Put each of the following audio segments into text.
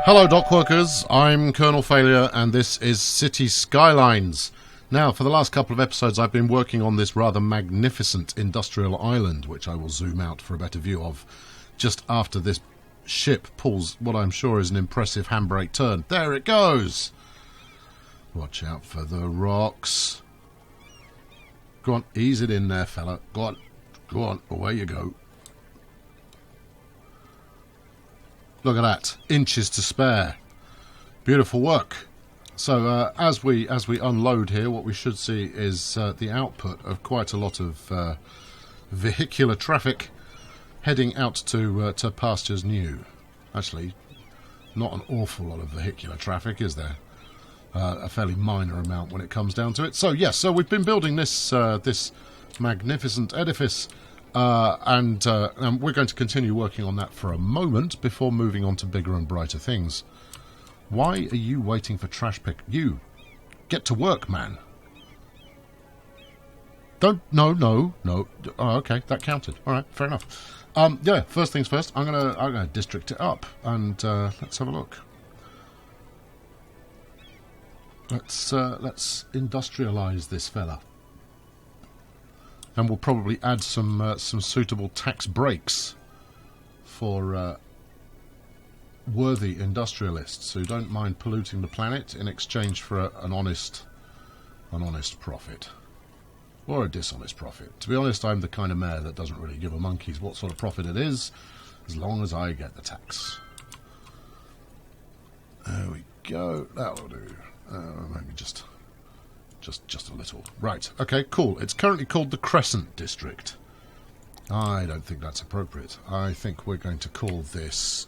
Hello Dockworkers, I'm Colonel Failure and this is City Skylines. Now, for the last couple of episodes I've been working on this rather magnificent industrial island, which I will zoom out for a better view of, just after this ship pulls what I'm sure is an impressive handbrake turn. There it goes! Watch out for the rocks. Go on, ease it in there, fella. Go on, away you go. Look at that, inches to spare. Beautiful work. So as we unload here, what we should see is the output of quite a lot of vehicular traffic heading out to pastures new. Actually, not an awful lot of vehicular traffic, is there? A fairly minor amount when it comes down to it. So yes, so we've been building this this magnificent edifice. And we're going to continue working on that for a moment before moving on to bigger and brighter things. Why are you waiting for trash pick? You! Get to work, man! Don't... No. Oh, okay, that counted. Alright, fair enough. Yeah, first things first, I'm gonna district it up, and let's have a look. Let's industrialise this fella. And we'll probably add some suitable tax breaks for worthy industrialists who don't mind polluting the planet in exchange for an honest profit, or a dishonest profit. To be honest, I'm the kind of mayor that doesn't really give a monkey's what sort of profit it is, as long as I get the tax. There we go. That'll do. Maybe just a little. Right, okay, cool. It's currently called the Crescent District. I don't think that's appropriate. I think we're going to call this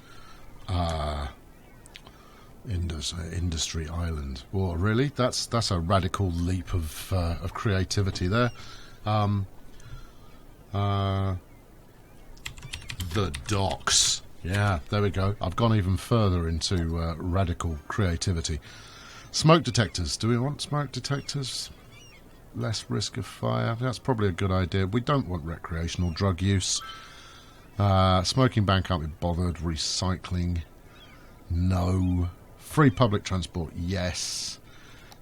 Industry Island. Well, really? That's a radical leap of creativity there. The docks. Yeah, there we go. I've gone even further into radical creativity. Smoke detectors. Do we want smoke detectors? Less risk of fire. That's probably a good idea. We don't want recreational drug use. Smoking ban can't be bothered. Recycling. No. Free public transport. Yes.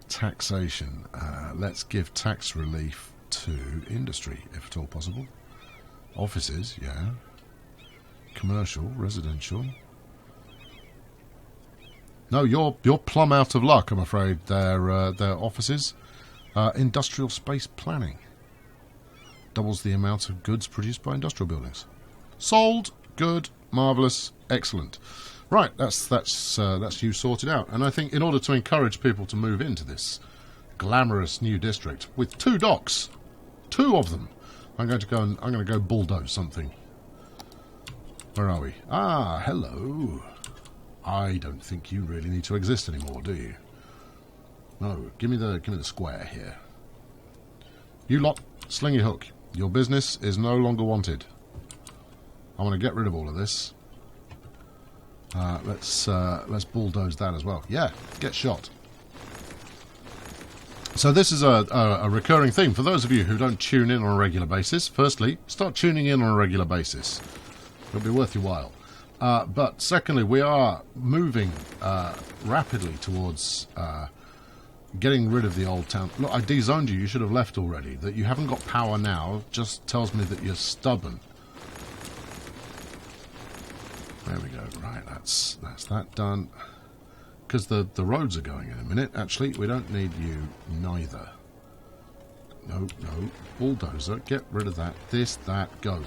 Taxation. Let's give tax relief to industry, if at all possible. Offices. Yeah. Commercial. Residential. No, you're plumb out of luck, I'm afraid. Their offices. Industrial space planning. Doubles the amount of goods produced by industrial buildings. Sold. Good. Marvellous. Excellent. Right, that's you sorted out. And I think in order to encourage people to move into this glamorous new district with 2 docks, 2 of them, I'm going to go bulldoze something. Where are we? Ah, hello. I don't think you really need to exist anymore, do you? No, give me the square here. You lot, slingy hook. Your business is no longer wanted. I want to get rid of all of this. Let's bulldoze that as well. Yeah, get shot. So this is a recurring theme for those of you who don't tune in on a regular basis. Firstly, start tuning in on a regular basis. It'll be worth your while. But secondly, we are moving rapidly towards getting rid of the old town. Look, I de-zoned you. You should have left already. That you haven't got power now just tells me that you're stubborn. There we go. Right, that's that done. Because the roads are going in a minute. Actually, we don't need you neither. No. Bulldozer, get rid of that. This, that, go.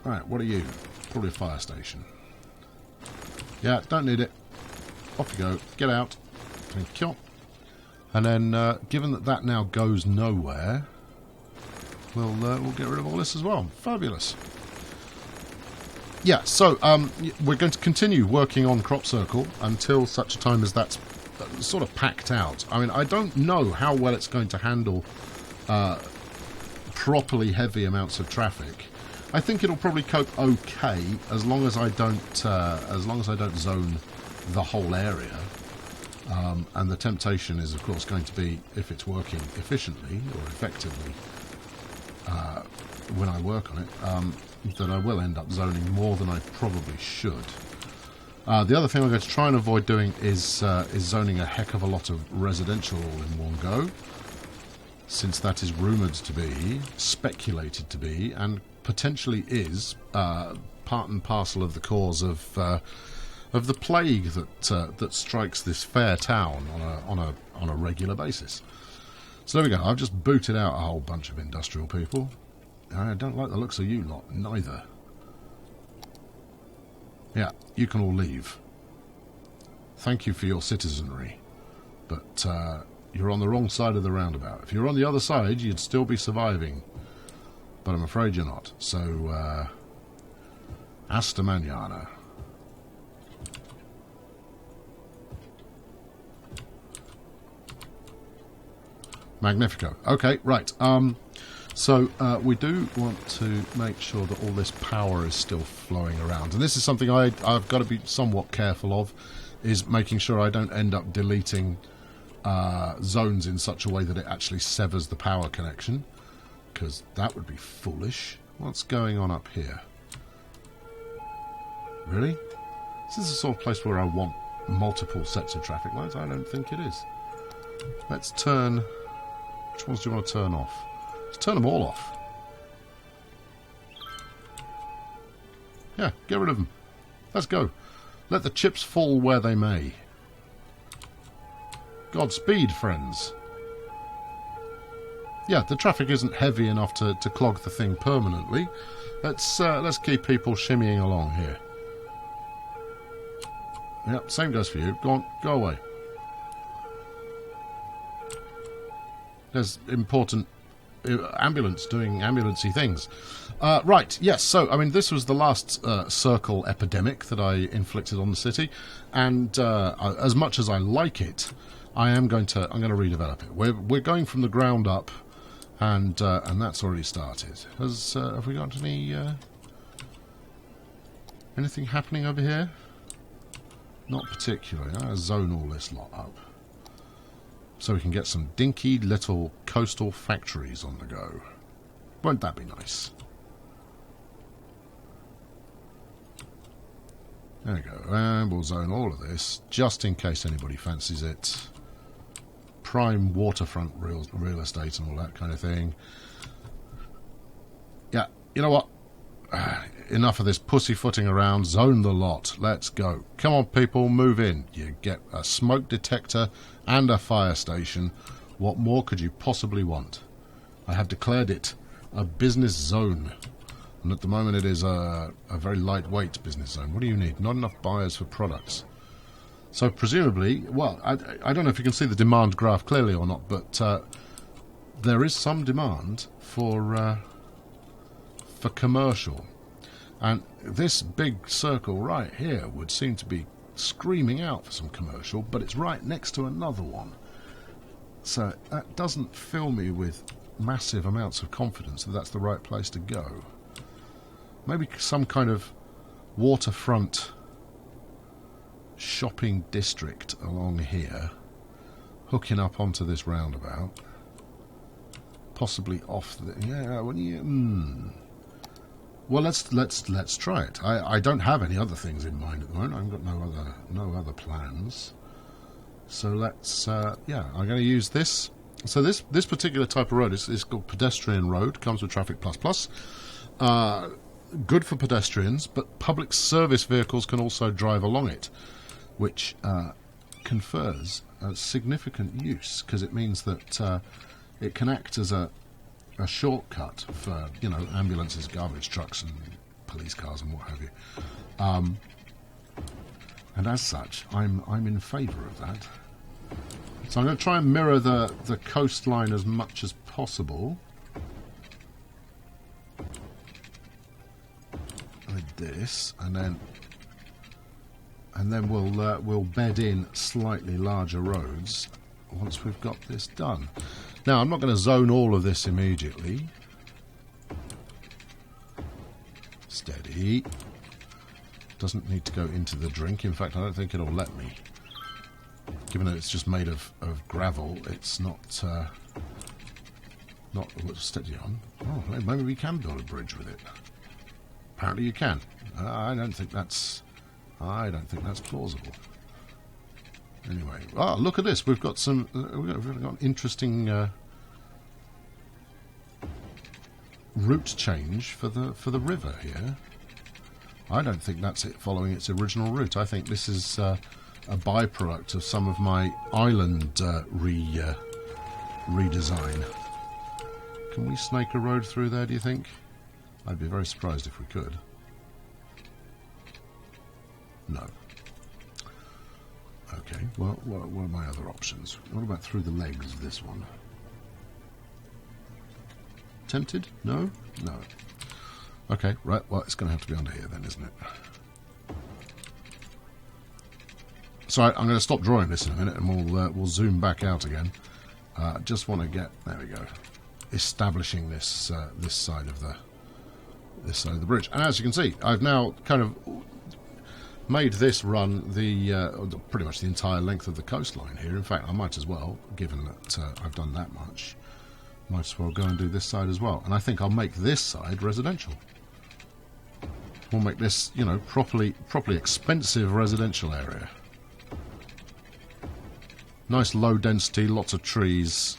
Right, what are you? Probably a fire station. Yeah, don't need it. Off you go. Get out. Thank you. And then, given that now goes nowhere, we'll get rid of all this as well. Fabulous. Yeah, so we're going to continue working on Crop Circle until such a time as that's sort of packed out. I mean, I don't know how well it's going to handle properly heavy amounts of traffic. I think it'll probably cope okay as long as I don't zone the whole area. And the temptation is, of course, going to be, if it's working efficiently or effectively when I work on it, that I will end up zoning more than I probably should. The other thing I'm going to try and avoid doing is zoning a heck of a lot of residential all in one go, since that is rumoured to be, speculated to be, and potentially is part and parcel of the cause of the plague that strikes this fair town on a regular basis. So there we go. I've just booted out a whole bunch of industrial people. I don't like the looks of you lot, neither. Yeah, you can all leave. Thank you for your citizenry, but you're on the wrong side of the roundabout. If you're on the other side, you'd still be surviving, but I'm afraid you're not. So, hasta mañana. Magnifico. Okay, right. So we do want to make sure that all this power is still flowing around. And this is something I've got to be somewhat careful of, is making sure I don't end up deleting zones in such a way that it actually severs the power connection, because that would be foolish. What's going on up here? Really? Is this the sort of place where I want multiple sets of traffic lights? I don't think it is. Let's turn... Which ones do you want to turn off? Let's turn them all off. Yeah, get rid of them. Let's go. Let the chips fall where they may. Godspeed, friends. Yeah, the traffic isn't heavy enough to clog the thing permanently. Let's keep people shimmying along here. Yep, same goes for you. Go on, go away. There's important ambulance doing ambulance-y things. Right, yes, so, I mean, this was the last circle epidemic that I inflicted on the city, and as much as I like it, I'm going to redevelop it. We're going from the ground up, and that's already started. Have we got anything happening over here? Not particularly. I'll zone all this lot up, so we can get some dinky little coastal factories on the go. Won't that be nice? There we go. And we'll zone all of this, just in case anybody fancies it. Prime waterfront real estate and all that kind of thing. Yeah, you know what? Enough of this pussyfooting around. Zone the lot. Let's go. Come on, people, move in. You get a smoke detector and a fire station. What more could you possibly want? I have declared it a business zone, and at the moment it is a very lightweight business zone. What do you need? Not enough buyers for products. So presumably, well, I don't know if you can see the demand graph clearly or not, but there is some demand for commercial. And this big circle right here would seem to be screaming out for some commercial, but it's right next to another one. So that doesn't fill me with massive amounts of confidence that that's the right place to go. Maybe some kind of waterfront shopping district along here, hooking up onto this roundabout, possibly off the... Yeah, when you... Well, let's try it. I don't have any other things in mind at the moment. I've got no other plans. So let's yeah, I'm going to use this. So this particular type of road is called pedestrian road. Comes with traffic plus. Good for pedestrians, but public service vehicles can also drive along it, which confers a significant use, because it means that it can act as a shortcut for, you know, ambulances, garbage trucks and police cars and what have you. And as such, I'm in favour of that. So I'm going to try and mirror the coastline as much as possible. With this, and then we'll bed in slightly larger roads once we've got this done. Now, I'm not going to zone all of this immediately. Steady. Doesn't need to go into the drink. In fact, I don't think it'll let me. Given that it's just made of gravel, it's not steady on. Oh, maybe we can build a bridge with it. Apparently you can. I don't think that's I don't think that's plausible. Anyway, look at this. We've got some. We've got an interesting route change for the river here. I don't think that's it following its original route. I think this is a byproduct of some of my island redesign. Can we snake a road through there, do you think? I'd be very surprised if we could. No. Okay, well, what are my other options? What about through the legs of this one? Tempted? No? No. Okay, right, well, it's going to have to be under here then, isn't it? So I'm going to stop drawing this in a minute and we'll zoom back out again. Just want to get, there we go, establishing this this side of the bridge. And as you can see, I've now kind of made this run pretty much the entire length of the coastline here. In fact, I might as well, given that I've done that much, might as well go and do this side as well. And I think I'll make this side residential. We'll make this, you know, properly expensive residential area. Nice low density, lots of trees,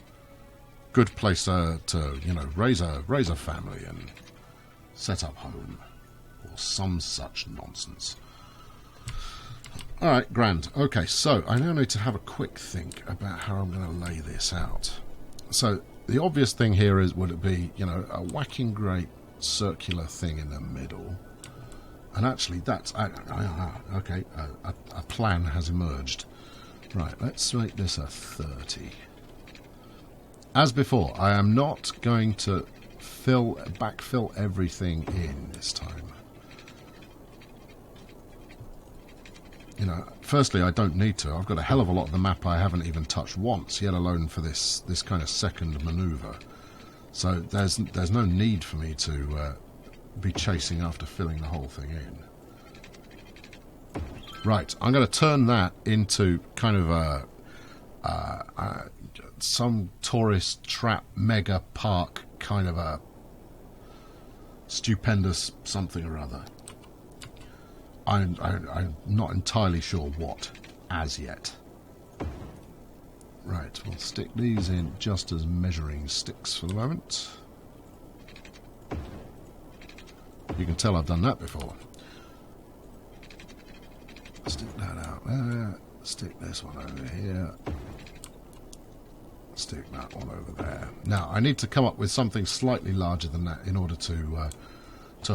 good place to you know, raise a family and set up home, or some such nonsense. All right, grand. Okay, so I now need to have a quick think about how I'm going to lay this out. So the obvious thing here is, would it be, you know, a whacking great circular thing in the middle? And actually, that's okay. A plan has emerged. Right, let's make this a 30. As before, I am not going to backfill everything in this time. You know, firstly, I don't need to. I've got a hell of a lot of the map I haven't even touched once, yet alone for this kind of second manoeuvre. So there's no need for me to be chasing after filling the whole thing in. Right, I'm going to turn that into kind of some tourist trap mega park kind of a stupendous something or other. I'm not entirely sure what as yet. Right, we'll stick these in just as measuring sticks for the moment. You can tell I've done that before. Stick that out there. Stick this one over here. Stick that one over there. Now, I need to come up with something slightly larger than that in order to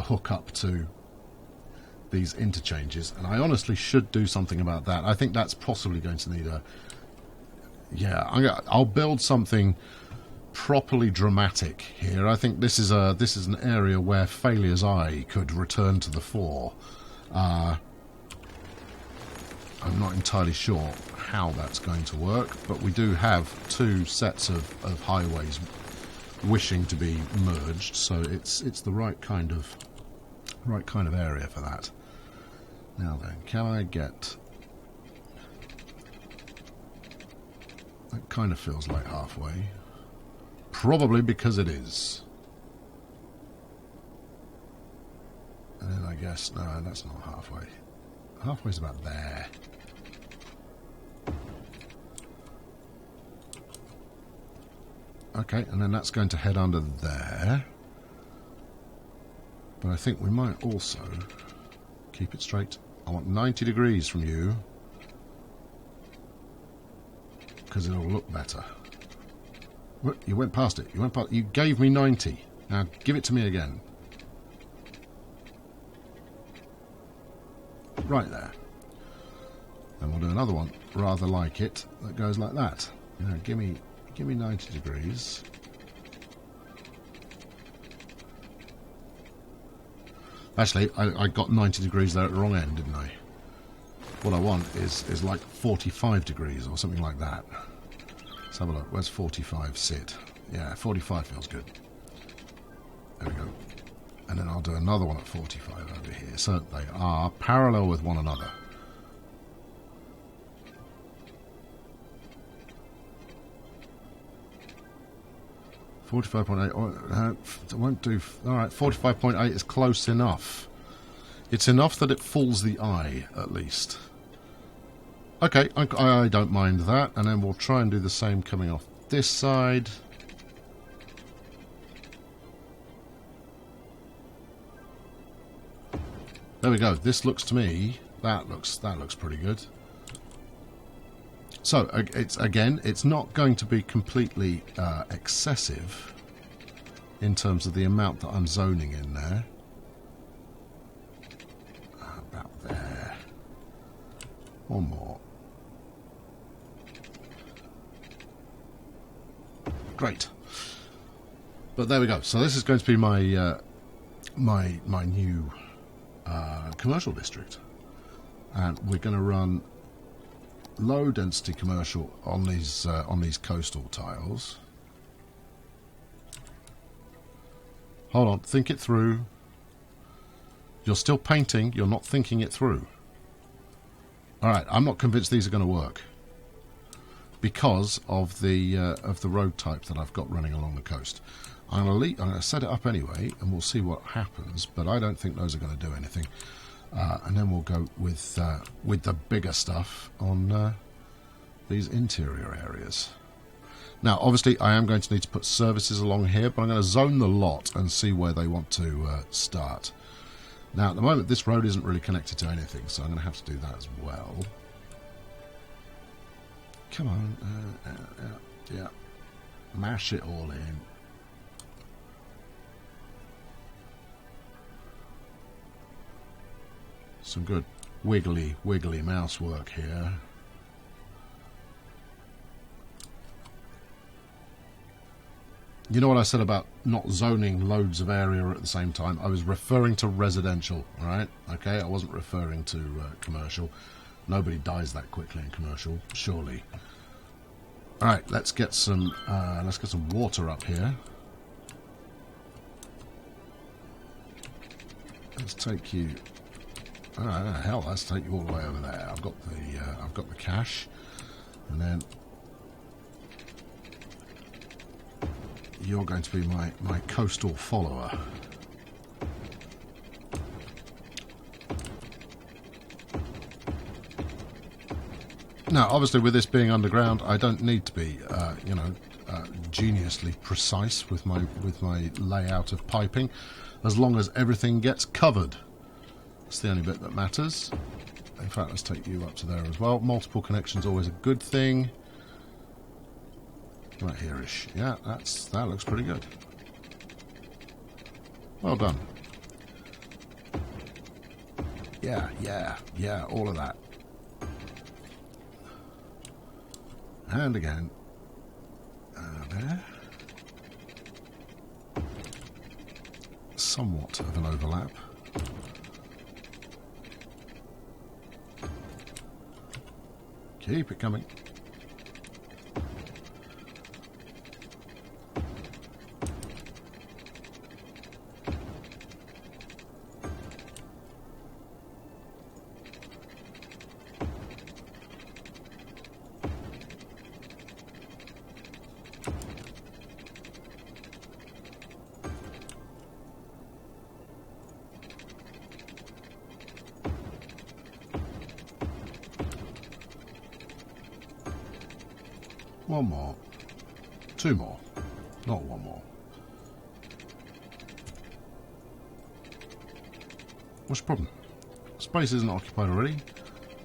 hook up to these interchanges, and I honestly should do something about that. I think that's possibly going to need a... Yeah, I'll build something properly dramatic here. I think this is an area where Failure's Eye could return to the fore. I'm not entirely sure how that's going to work, but we do have two sets of highways wishing to be merged, so it's the right kind of area for that. Now then, can I get... That kind of feels like halfway. Probably because it is. And then I guess, no, that's not halfway. Halfway's about there. Okay, and then that's going to head under there. But I think we might also keep it straight. I want 90 degrees from you, because it'll look better. What? You went past it. You gave me 90. Now give it to me again. Right there. And we'll do another one rather like it that goes like that. Now give me 90 degrees. Actually, I got 90 degrees there at the wrong end, didn't I? What I want is like 45 degrees or something like that. Let's have a look. Where's 45 sit? Yeah, 45 feels good. There we go. And then I'll do another one at 45 over here. So they are parallel with one another. $45.8. It won't do. All right, 45.8 is close enough. It's enough that it fools the eye, at least. Okay, I don't mind that. And then we'll try and do the same coming off this side. There we go. This looks to me, that looks pretty good. So it's not going to be completely excessive in terms of the amount that I'm zoning in there. About there. One more. Great. But there we go. So this is going to be my my new commercial district, and we're going to run low density commercial on these coastal tiles. Hold on, think it through. You're still painting, you're not thinking it through. Alright, I'm not convinced these are going to work because of the road type that I've got running along the coast. I'm going to set it up anyway, and we'll see what happens, but I don't think those are going to do anything. And then we'll go with the bigger stuff on these interior areas. Now, obviously, I am going to need to put services along here, but I'm going to zone the lot and see where they want to start. Now, at the moment, this road isn't really connected to anything, so I'm going to have to do that as well. Come on. Yeah. Mash it all in. Some good wiggly mouse work here. You know what I said about not zoning loads of area at the same time? I was referring to residential, alright? Okay, I wasn't referring to commercial. Nobody dies that quickly in commercial, surely. Alright, let's get some water up here. Let's take you. Hell, let's take you all the way over there. I've got the cash, and then you're going to be my coastal follower. Now, obviously, with this being underground, I don't need to be, geniusly precise with my layout of piping, as long as everything gets covered. It's the only bit that matters. In fact, let's take you up to there as well. Multiple connections always a good thing. Right here-ish. Yeah, that looks pretty good. Well done. Yeah, all of that. And again. There. Somewhat of an overlap. Keep it coming. One more. Two more. Not one more. What's the problem? Space isn't occupied already.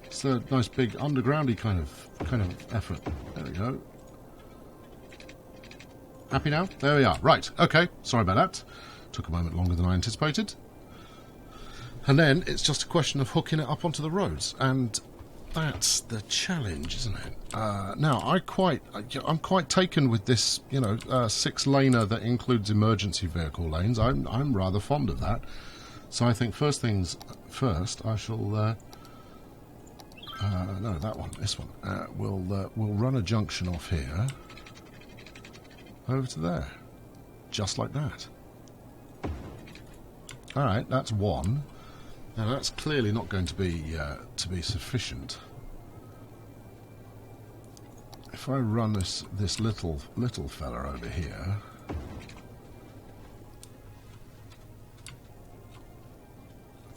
It's a nice big undergroundy kind of effort. There we go. Happy now? There we are. Right. Okay. Sorry about that. Took a moment longer than I anticipated. And then it's just a question of hooking it up onto the roads, and that's the challenge, isn't it? Now, I'm quite taken with this, 6-laner that includes emergency vehicle lanes. I'm rather fond of that. So I think first things first, I shall. No, that one, this one. We'll run a junction off here over to there, just like that. All right, that's one. Now that's clearly not going to be sufficient. If I run this little fella over here,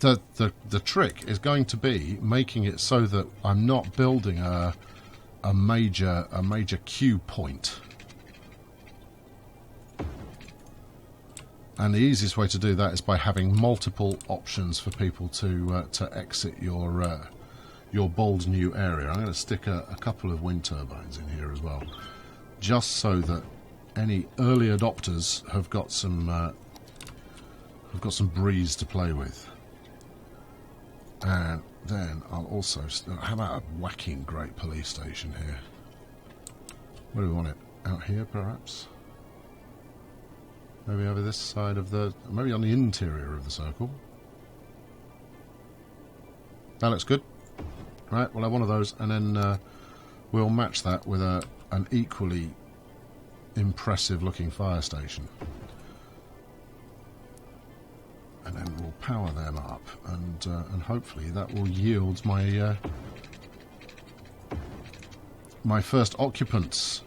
the trick is going to be making it so that I'm not building a major queue point. And the easiest way to do that is by having multiple options for people to exit your bold new area. I'm going to stick a couple of wind turbines in here as well, just so that any early adopters have got some breeze to play with. And then I'll also... How about a whacking great police station here? Where do we want it? Out here, perhaps? Maybe over this side of the... Maybe on the interior of the circle. That looks good. Right, we'll have one of those, and then we'll match that with an equally impressive-looking fire station. And then we'll power them up, and hopefully that will yield my my first occupants.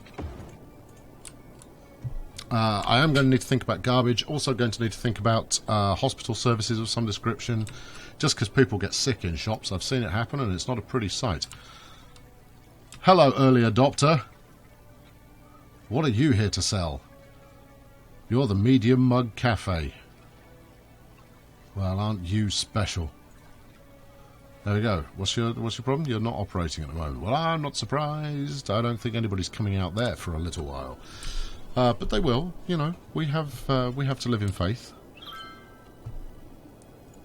I am going to need to think about garbage. Also going to need to think about hospital services of some description. Just because people get sick in shops, I've seen it happen, and it's not a pretty sight. Hello, early adopter. What are you here to sell? You're the Medium Mug Cafe. Well, aren't you special? There we go. What's your problem? You're not operating at the moment. Well, I'm not surprised. I don't think anybody's coming out there for a little while. But they will, you know. We have to live in faith.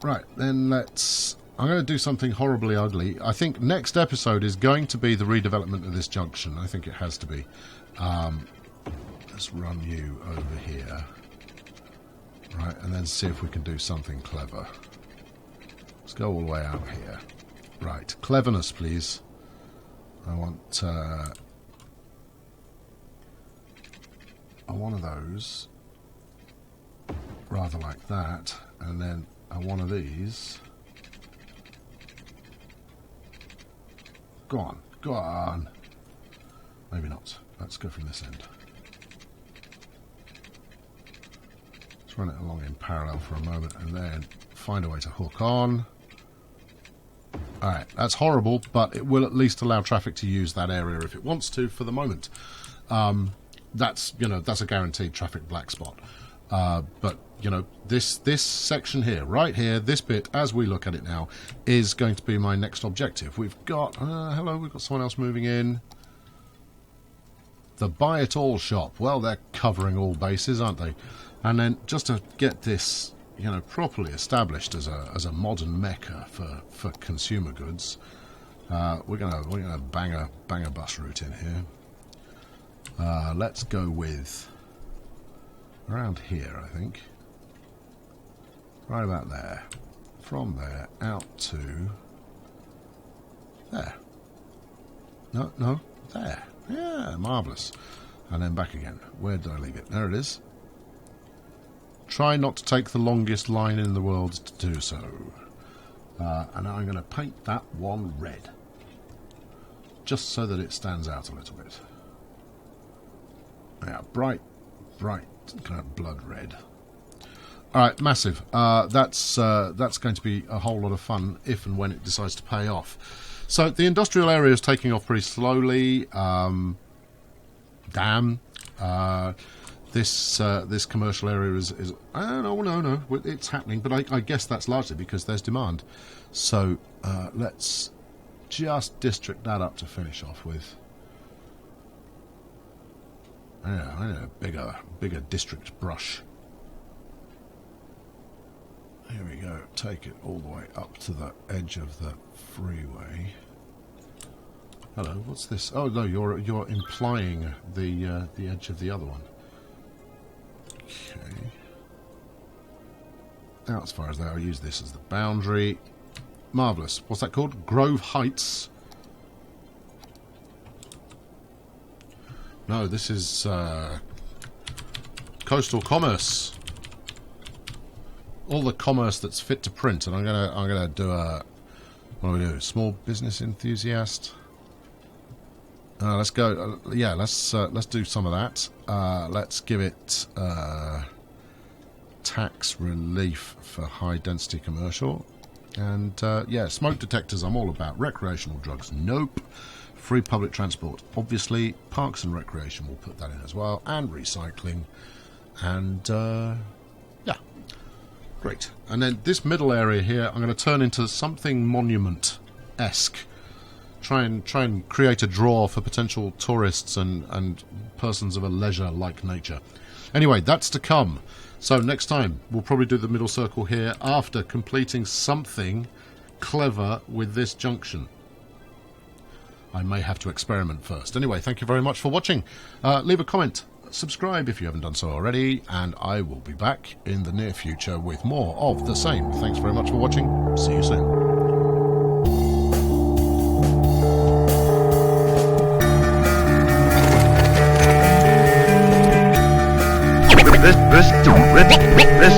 Right, then let's... I'm going to do something horribly ugly. I think next episode is going to be the redevelopment of this junction. I think it has to be. Let's run you over here. Right, and then see if we can do something clever. Let's go all the way out here. Right, cleverness, please. I want one of those, rather like that, and then one of these. Go on, go on. Maybe not. Let's go from this end. Let's run it along in parallel for a moment and then find a way to hook on. Alright, that's horrible, but it will at least allow traffic to use that area if it wants to for the moment. That's, you know, that's a guaranteed traffic black spot. But, you know, this section here, right here, this bit, as we look at it now, is going to be my next objective. We've got, hello, we've got someone else moving in. The Buy It All shop. Well, they're covering all bases, aren't they? And then just to get this, you know, properly established as a modern mecca for consumer goods, we're gonna bang a bus route in here. Let's go with around here, I think. Right about there. From there out to there. No, there. Yeah, marvellous. And then back again. Where did I leave it? There it is. Try not to take the longest line in the world to do so. And I'm going to paint that one red. Just so that it stands out a little bit. Yeah, bright, kind of blood red. Alright, massive. That's going to be a whole lot of fun if and when it decides to pay off. So the industrial area is taking off pretty slowly. Damn. This commercial area is no, it's happening, but I guess that's largely because there's demand. So let's just district that up to finish off with. Yeah, I need a bigger district brush. Here we go. Take it all the way up to the edge of the freeway. Hello, what's this? Oh no, you're implying the edge of the other one. Okay. Now, as far as that, I'll use this as the boundary. Marvellous. What's that called? Grove Heights. No, this is coastal commerce. All the commerce that's fit to print, and I'm gonna do a, what do we do? Small business enthusiast. Let's go. Yeah, let's do some of that. Let's give it tax relief for high density commercial. And yeah, smoke detectors I'm all about. Recreational drugs, nope. Free public transport, obviously. Parks and recreation, we'll put that in as well. And recycling. And yeah, great. And then this middle area here I'm going to turn into something monument-esque. Try and create a draw for potential tourists and persons of a leisure-like nature. Anyway, that's to come. So next time we'll probably do the middle circle here after completing something clever with this junction. I may have to experiment first. Anyway, thank you very much for watching. Leave a comment, subscribe if you haven't done so already, and I will be back in the near future with more of the same. Thanks very much for watching. See you soon. This